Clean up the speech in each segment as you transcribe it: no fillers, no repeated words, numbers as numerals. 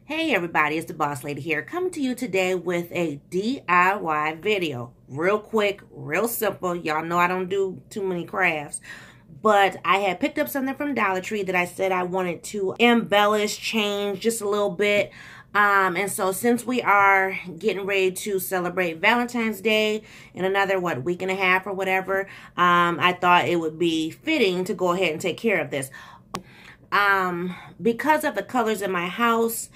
Hey everybody, it's the Boss Lady here, coming to you today with a DIY video. Real quick, real simple. Y'all know I don't do too many crafts. But I had picked up something from Dollar Tree that I said I wanted to embellish, change just a little bit. And so since we are getting ready to celebrate Valentine's Day in another, week and a half or whatever, I thought it would be fitting to go ahead and take care of this. Because of the colors in my house,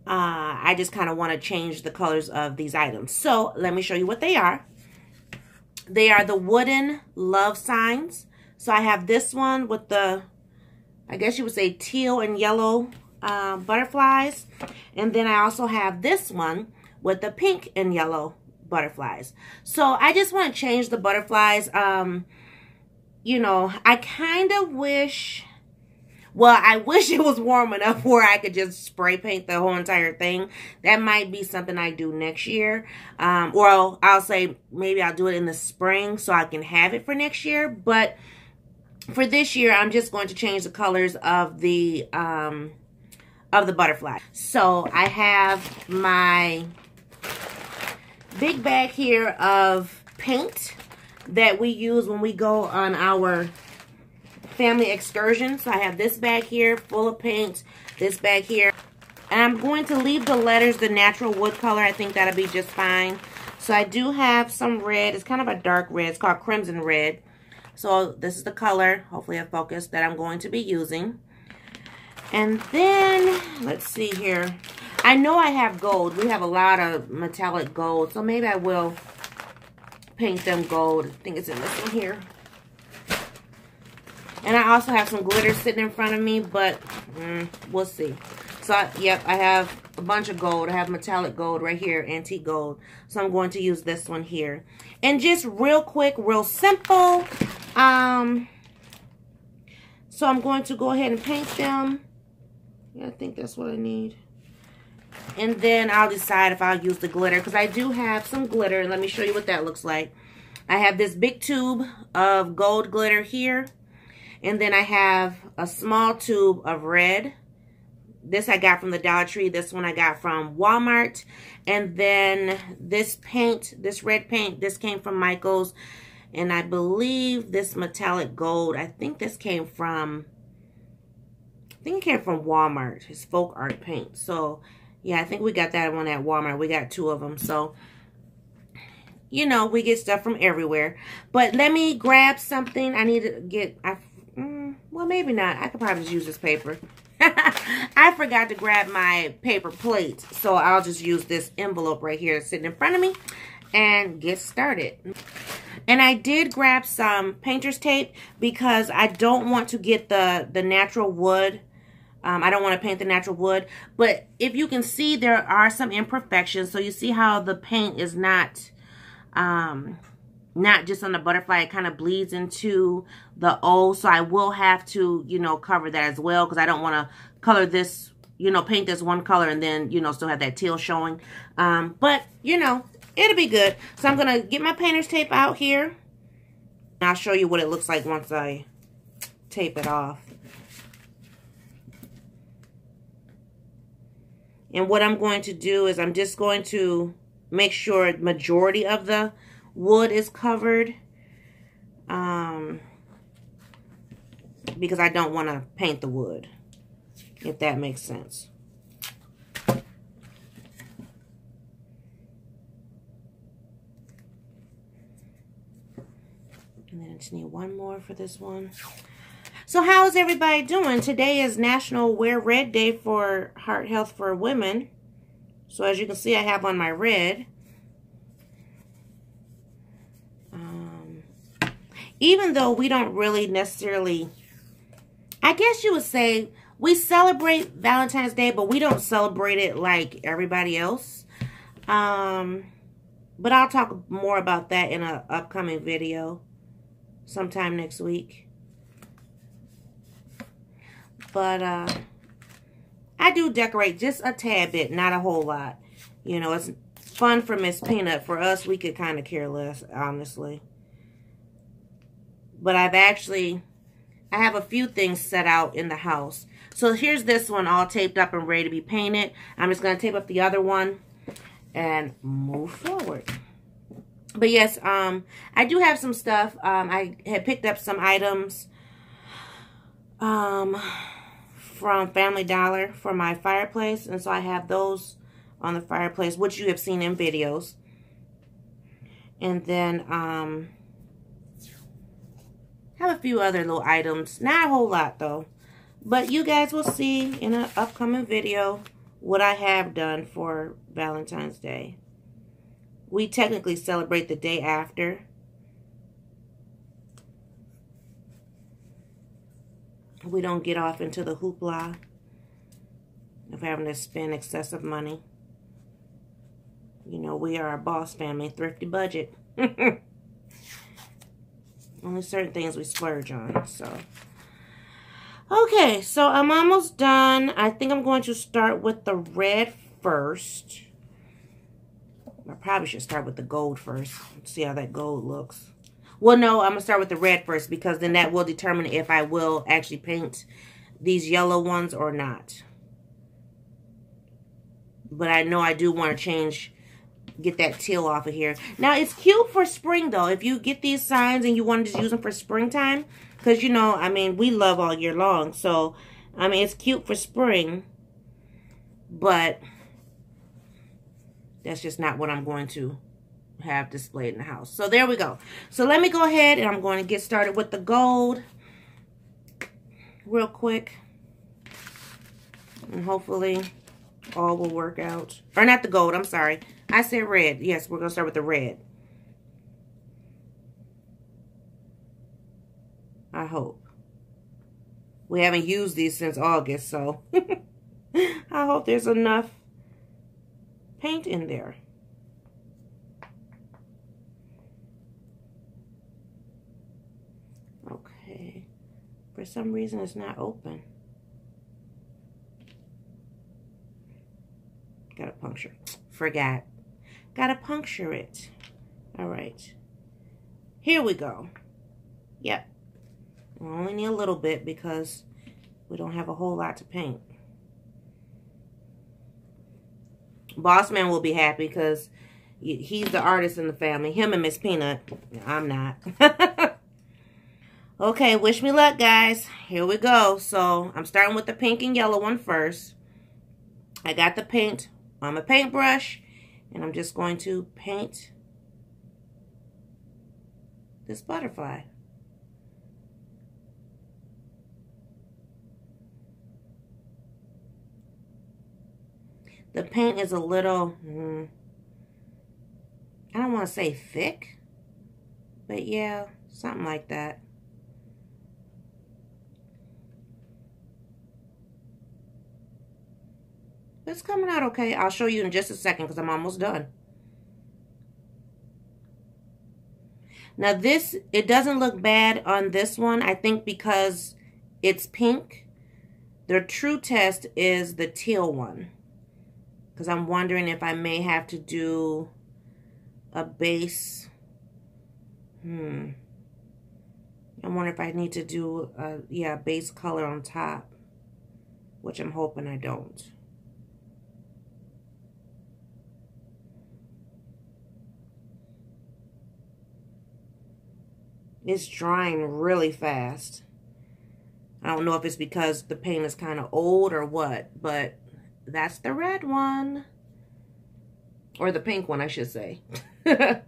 I just kind of want to change the colors of these items. So let me show you what they are. They are the wooden love signs. So I have this one with the, I guess you would say teal and yellow butterflies. And then I also have this one with the pink and yellow butterflies. So I just want to change the butterflies. You know, I kind of wish... Well, I wish it was warm enough where I could just spray paint the whole entire thing. That might be something I do next year. Or I'll say maybe I'll do it in the spring so I can have it for next year. But for this year, I'm just going to change the colors of the butterfly. So I have my big bag here of paint that we use when we go on our family excursion. So I have this bag here full of paint, this bag here, and I'm going to leave the letters the natural wood color. I think that'll be just fine. So I do have some red. It's kind of a dark red. It's called crimson red. So this is the color, hopefully I focus, that I'm going to be using. And then let's see here, I know I have gold. We have a lot of metallic gold, so maybe I will paint them gold. I think it's in this one here. And I also have some glitter sitting in front of me, but we'll see. So, yep, I have a bunch of gold. I have metallic gold right here, antique gold. So I'm going to use this one here. And just real quick, real simple. So I'm going to go ahead and paint them. Yeah, I think that's what I need. And then I'll decide if I'll use the glitter, because I do have some glitter. Let me show you what that looks like. I have this big tube of gold glitter here. And then I have a small tube of red. This I got from the Dollar Tree. This one I got from Walmart. And then this paint, this red paint, this came from Michael's. And I believe this metallic gold, I think this came from, it came from Walmart. It's folk art paint. So, yeah, I think we got that one at Walmart. We got 2 of them. So, you know, we get stuff from everywhere. But let me grab something. I need to get... well, maybe not. I could probably just use this paper. I forgot to grab my paper plate, so I'll just use this envelope right here sitting in front of me and get started. And I did grab some painter's tape because I don't want to get the natural wood. I don't want to paint the natural wood. But if you can see, there are some imperfections. So you see how the paint is not just on the butterfly, it kind of bleeds into the O. So I will have to, you know, cover that as well, because I don't want to color this, you know, paint this one color and then, you know, still have that teal showing. But, you know, it'll be good. So I'm going to get my painter's tape out here. And I'll show you what it looks like once I tape it off. And what I'm going to do is I'm just going to make sure majority of the wood is covered, because I don't want to paint the wood, if that makes sense. And then I just need one more for this one. So how is everybody doing? Today is National Wear Red Day for Heart Health for Women. So as you can see, I have on my red. Even though we don't really necessarily, I guess you would say, we celebrate Valentine's Day, but we don't celebrate it like everybody else. But I'll talk more about that in an upcoming video sometime next week. But I do decorate just a tad bit, not a whole lot. You know, it's fun for Miss Peanut. For us, we could kind of care less, honestly. But I've actually I have a few things set out in the house. So here's this one all taped up and ready to be painted. I'm just going to tape up the other one and move forward. But yes, I do have some stuff. I had picked up some items from Family Dollar for my fireplace. And so I have those on the fireplace, which you have seen in videos. And then have a few other little items. Not a whole lot though. But you guys will see in an upcoming video what I have done for Valentine's Day. We technically celebrate the day after. We don't get off into the hoopla of having to spend excessive money. You know, we are a boss family, thrifty budget. Only certain things we splurge on, so. Okay, so I'm almost done. I think I'm going to start with the red first. I probably should start with the gold first. See how that gold looks. Well, no, I'm going to start with the red first because then that will determine if I will actually paint these yellow ones or not. But I know I do want to change, get that teal off of here. Now, it's cute for spring, though. If you get these signs and you want to just use them for springtime. Because, you know, I mean, we love all year long. So, I mean, it's cute for spring. But that's just not what I'm going to have displayed in the house. So there we go. So let me go ahead and I'm going to get started with the gold real quick. And hopefully all will work out. Or not the gold, I'm sorry. I said red. Yes, we're going to start with the red. I hope. We haven't used these since August, so I hope there's enough paint in there. Okay. For some reason, it's not open. Gotta puncture. Forgot. Gotta puncture it. All right. Here we go. Yep. We only need a little bit because we don't have a whole lot to paint. Boss man will be happy because he's the artist in the family. Him and Miss Peanut. I'm not. Okay, wish me luck, guys. Here we go. So, I'm starting with the pink and yellow one first. I got the paint on my paintbrush. And I'm just going to paint this butterfly. The paint is a little, I don't want to say thick, but yeah, something like that. It's coming out okay. I'll show you in just a second because I'm almost done. Now this, it doesn't look bad on this one. I think because it's pink. The true test is the teal one. Because I'm wondering if I may have to do a base. I wonder if I need to do a base color on top. Which I'm hoping I don't. It's drying really fast. I don't know if it's because the paint is kind of old or what, but that's the red one. Or the pink one, I should say. But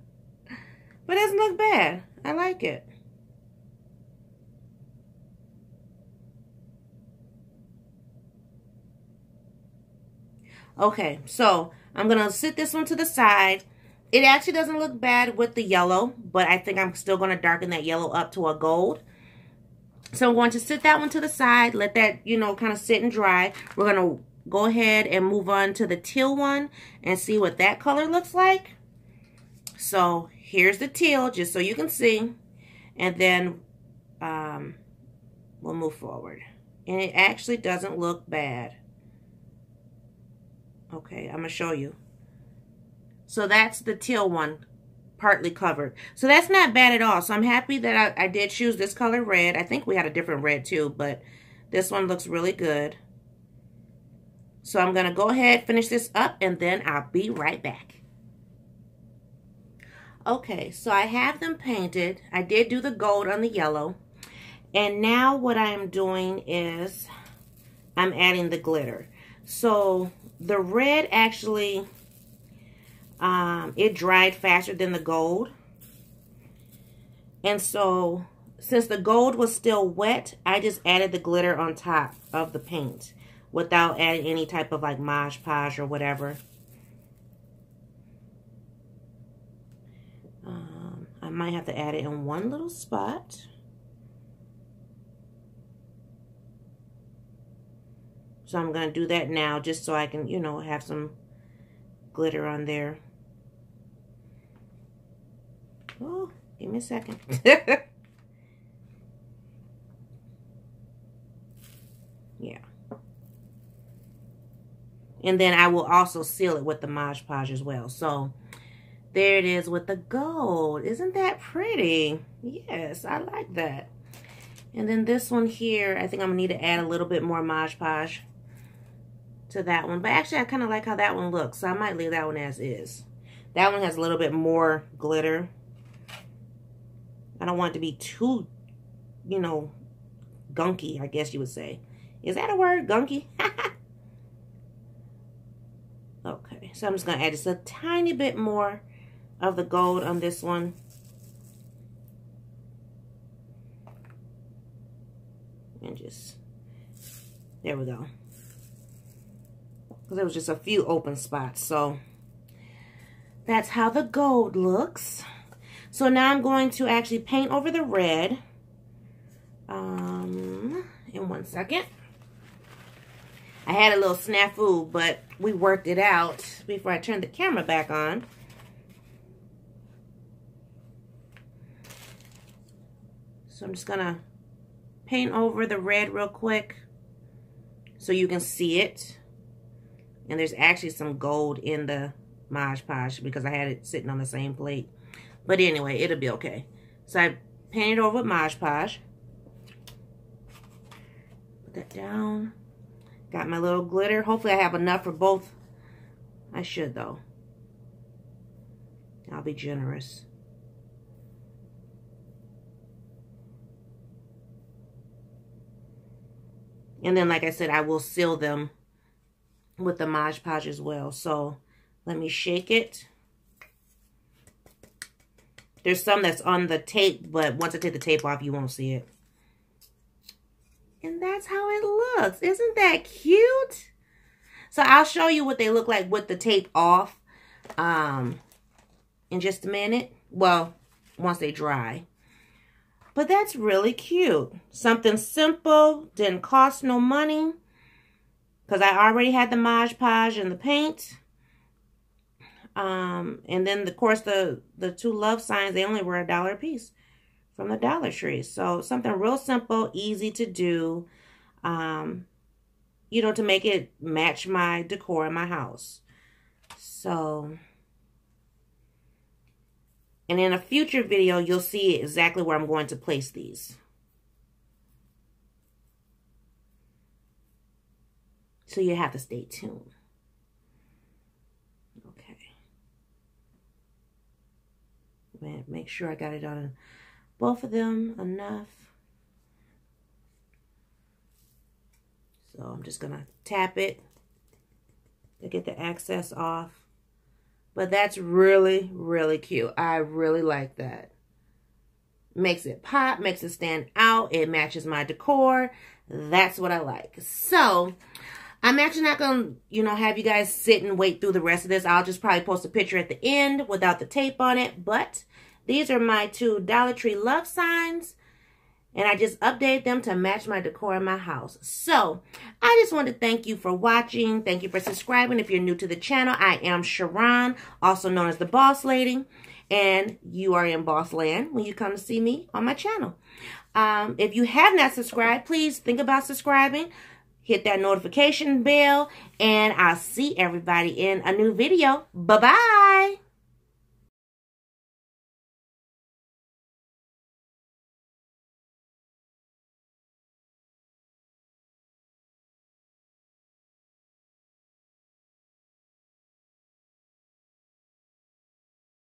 it doesn't look bad. I like it. Okay, so I'm going to sit this one to the side. It actually doesn't look bad with the yellow, but I think I'm still going to darken that yellow up to a gold. So I'm going to sit that one to the side, let that, you know, kind of sit and dry. We're going to go ahead and move on to the teal one and see what that color looks like. So here's the teal, just so you can see. And then we'll move forward. And it actually doesn't look bad. Okay, I'm going to show you. So that's the teal one. partly covered. So that's not bad at all. So I'm happy that I did choose this color red. I think we had a different red too, but this one looks really good. So I'm going to go ahead, finish this up, and then I'll be right back. Okay, so I have them painted. I did do the gold on the yellow. And now what I'm doing is I'm adding the glitter. So the red actually, it dried faster than the gold. And so since the gold was still wet, I just added the glitter on top of the paint without adding any type of like Mod Podge or whatever. I might have to add it in one little spot. So I'm going to do that now just so I can, you know, have some glitter on there. Oh, give me a second. Yeah. And then I will also seal it with the Mod Podge as well. So there it is with the gold. Isn't that pretty? Yes, I like that. And then this one here, I think I'm going to need to add a little bit more Mod Podge to that one. But actually, I kind of like how that one looks. So I might leave that one as is. That one has a little bit more glitter. I don't want it to be too, you know, gunky, I guess you would say. Is that a word? Gunky? Okay, so I'm just going to add just a tiny bit more of the gold on this one. And just, there we go. Because there was just a few open spots. So that's how the gold looks. So now I'm going to actually paint over the red. In 1 second. I had a little snafu, but we worked it out before I turned the camera back on. So I'm just going to paint over the red real quick so you can see it. And there's actually some gold in the Mod Podge because I had it sitting on the same plate. But anyway, it'll be okay. So I painted over with Mod Podge. Put that down. Got my little glitter. Hopefully I have enough for both. I should though. I'll be generous. And then, like I said, I will seal them with the Mod Podge as well. So let me shake it. There's some that's on the tape, but once I take the tape off, you won't see it. And that's how it looks. Isn't that cute? So I'll show you what they look like with the tape off in just a minute. Well, once they dry. But that's really cute. Something simple, didn't cost no money. Because I already had the Mod Podge and the paint. And then, of course, the two love signs, they only were $1 a piece from the Dollar Tree. So something real simple, easy to do, you know, to make it match my decor in my house. So, and in a future video, you'll see exactly where I'm going to place these. So you have to stay tuned. Okay. Make sure I got it on both of them enough. So I'm just going to tap it to get the excess off. But that's really, really cute. I really like that. Makes it pop, makes it stand out. It matches my decor. That's what I like. So I'm actually not going to, you know, have you guys sit and wait through the rest of this. I'll just probably post a picture at the end without the tape on it. But these are my two Dollar Tree love signs. And I just updated them to match my decor in my house. So, I just want to thank you for watching. Thank you for subscribing. If you're new to the channel, I am Sharon, also known as the Boss Lady. And you are in Boss Land when you come to see me on my channel. If you have not subscribed, please think about subscribing. Hit that notification bell. And I'll see everybody in a new video. Bye-bye.